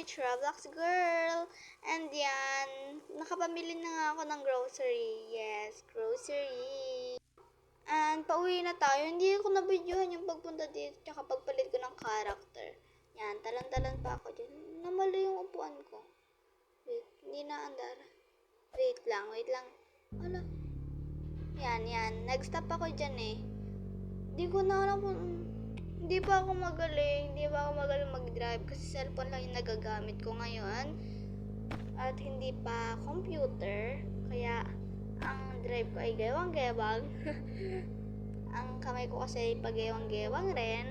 Mitch, Roblox Girl. And yan, nakapamili na nga ako ng grocery. Yes, grocery. And pauwi na tayo. Hindi ko na-videohan yung pagpunta dito tsaka pagpalit ko ng character. Yan, talan-talan pa ako dyan. Namali yung upuan ko. Wait, hindi na andar. Wait lang. Ala. Yan. Nag-stop ako dyan eh. Hindi ko na alam kung... Hindi pa ako magaling mag-drive kasi cellphone lang yung nagagamit ko ngayon. At hindi pa computer. Kaya ang drive ko ay gewang-gewang. Ang kamay ko kasi pag-gewang-gewang rin.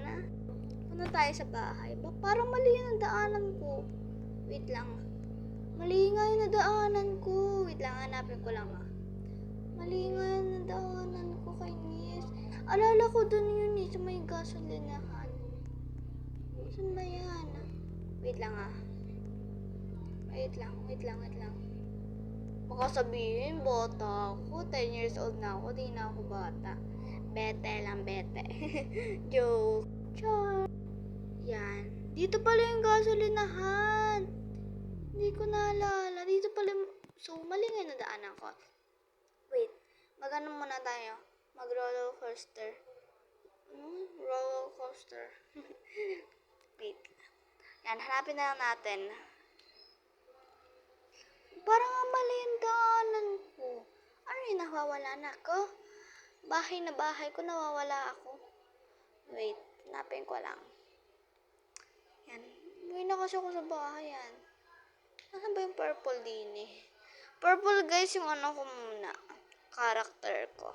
Punta tayo sa bahay. Parang mali yung daanan ko. Wait lang. Mali nga yung nadaanan ko. Wait lang, hanapin ko lang Mali nga yung nadaanan ko kay Nis. Alala ko dun yun sa may gasolinahan. Saan ba yan? Wait lang Wait lang. Baka sabihin, bata ako. 10 years old na ako. Di na ako bata. Bete. Joke. Char. Yan. Dito pala yung gasolinahan. Hindi ko naalala. Dito pala. So, mali nga yung nadaanan ko. Wait. Mag-ano muna tayo? Mag-roller coaster. Roller coaster. Wait. Yan, hanapin na lang natin. Parang mali yung daanan ko. Ano yung nawawala na ako? Bahay na bahay ko, nawawala ako. Wait, hanapin ko lang. Yan. Uwi na kasi ako sa bahay yan. Nasaan ba yung purple din eh? Purple guys, yung ano ko muna. Character ko.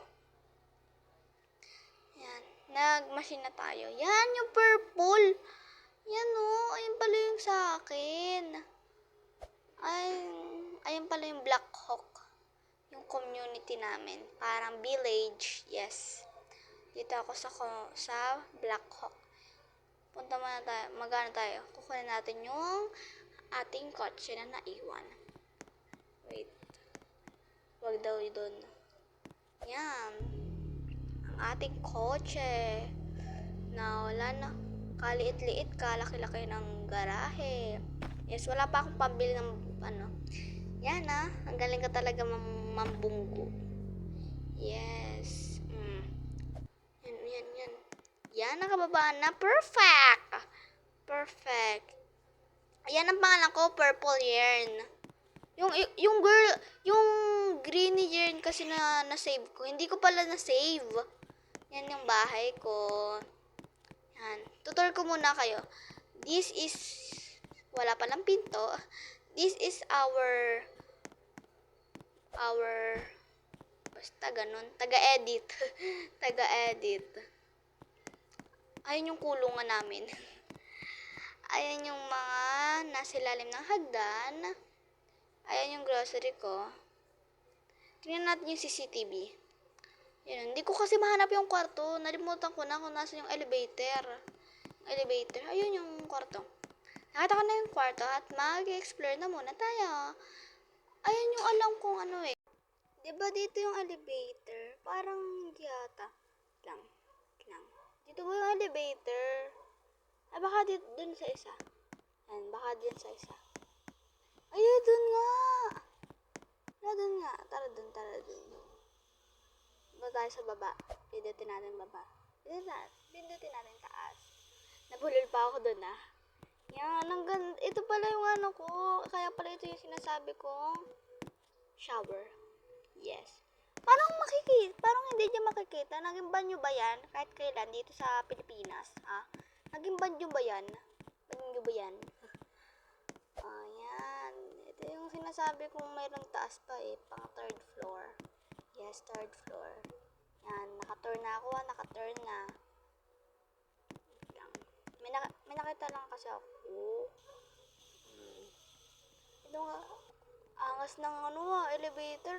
Yan. Nag-machine na tayo. Yan, yung purple. Yan o. Ayun pala yung sa akin. Ayun pala yung Black Hawk. Yung community namin. Parang village. Yes. Dito ako sa Black Hawk. Punta muna tayo. Magano tayo. Kukunin natin yung ating kotse na naiwan. Wait. Wag daw doon. Yan. Ang ating kotse. Wala na. Kaliit-liit, kalaki-laki ng garahe. Yes, wala pa akong pambili ng Yan ang galing ka talaga mambunggo. Yes. Yan. Yan, nakababa na. Perfect. Ayan ang pangalan ko, Purple Yarn. Yung girl, yung greeny yarn kasi na-save ko. Hindi ko pala na-save. Yan yung bahay ko. Yan. Tutor ko muna kayo. This is, wala palang pinto. This is our, basta ganun, taga-edit. Ayun yung kulungan namin. Ayan yung mga nasa ilalim ng hagdan. Ayan yung grocery ko. Tingnan natin yung CCTV. Yan, hindi ko kasi mahanap yung kwarto. Nalimutan ko na kung nasa yung elevator. Ayun yung kwarto. Nakita ko na yung kwarto at mag-explore na muna tayo. Ayan yung alam kong ano eh. Diba dito yung elevator? Parang hindi yata. Lang. Dito ba yung elevator? Ay, baka dun sa isa. Ayan, baka dun sa isa. Ayun, dun nga. Tara dun. Ba tayo sa baba. Pindutin natin baba. Pindutin natin taas. Nabulol pa ako dun Yan, ito pala yung ano ko. Kaya pala ito yung sinasabi kong shower. Yes. Parang hindi niya makikita. Naging banyo ba yan? Kahit kailan dito sa Pilipinas. Naging banyo ba yan? Ayan. Ito yung sinasabi kong mayroong taas pa pang third floor. Yes, third floor. Yan, naka-turn na ako. May nakita lang kasi ako. Ito nga, angas ng elevator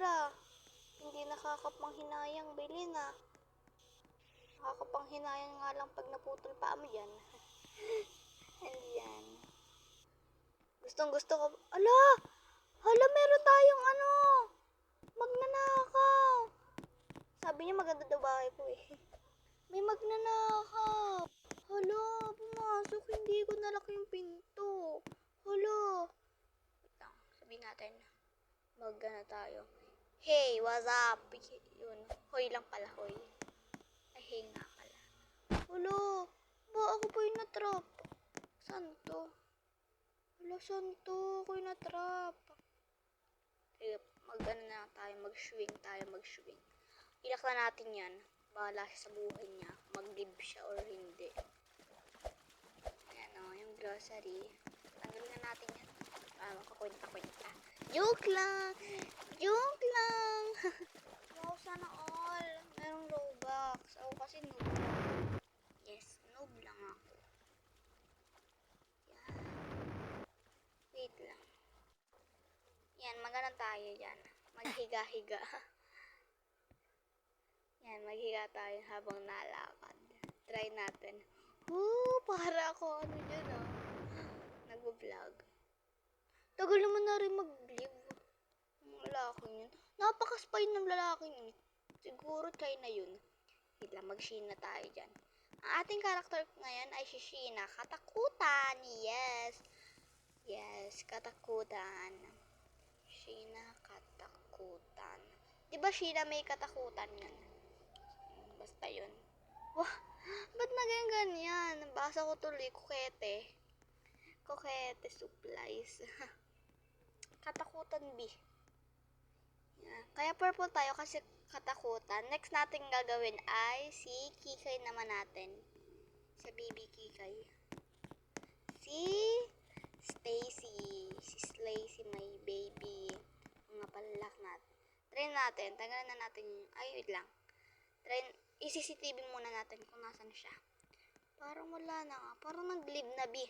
Hindi nakakapanghinayang bilhin Nakakapanghinayang nga lang pag naputol pa mo dyan. And yan. Gustong-gusto ko. Hala, meron tayong magnanakaw. Sabi niya maganda daw bahay ko May magnanakaw. Hala, pumasok. Hindi ko nalaki yung pinto. Hala. Hulo. Wait lang, sabihin natin. Mag-ano tayo. Hey, what's up? Yun. Hoy lang pala, hoy. Ay, hey nga pala. Hulo. Ba, ako po yung natrap. Saan to? Hulo, saan to? Ako yung natrap. Sige, mag-ano na tayo. Mag-swing tayo, mag-swing. Ilak na natin yan. Bahala siya sa buhay niya. Mag-live siya or hindi. Ayan o, yung grocery. Tanggalin na natin yan. Makakwenta-kwenta. Joke lang! Joke lang! Wow, sana all. Merong Robux. Ako kasi noob lang. Yes, noob lang ako. Yan. Wait lang. Yan, magana tayo dyan. Maghiga-higa. Yan, maghiga tayo habang nalakad. Try natin. Para ako ano dyan nag-vlog. Tagal naman na rin mag-live. Ang lalaking yun. Napaka-spy ng lalaking yun. Siguro try na yun. Wait lang, mag-Sheena tayo dyan. Ang ating karakter ngayon ay si Sheena. Katakutan! Yes! Yes, katakutan. Sheena, katakutan. Diba Sheena may katakutan yan? Basta yun. Wah! Ba't naging ganyan? Basa ko tuloy, kukete. Kukete supplies. Katakutan B. Yan. Kaya purple tayo kasi katakutan. Next natin gagawin ay si Kikay naman natin. Sa baby Kikay. Si Stacy. Si Slacy, my baby. Mga palak natin. Try natin. Tanggalin na natin yung... Ay, wait lang. I-CCTV muna natin kung nasan siya. Parang wala na nga. Parang nag-live na, B.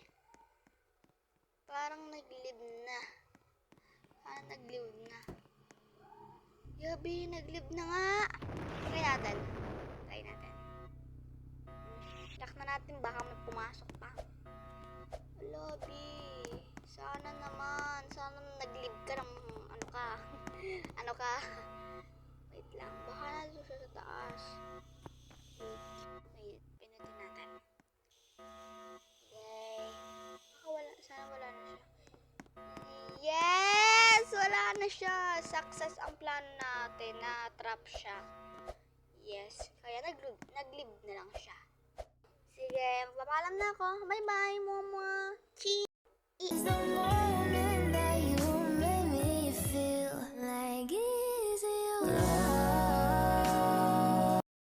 Parang nag-live na. Nag-live na. Yabi, nag-live na nga. Try natin. Check na natin. Baka may pumasok pa. Wala, B. Sana naman. Sana nag-live ka ng ano ka. Ano ka. Wait lang. Baka nandun siya sa taas. Wait. Pinutin natin. Yay. Sana wala na siya. Yes! Wala na siya. Success ang plan natin. Na-trap siya. Yes. Kaya nag-live na lang siya. Sige. Magpapaalam na ako. Bye-bye, mama. Cheese!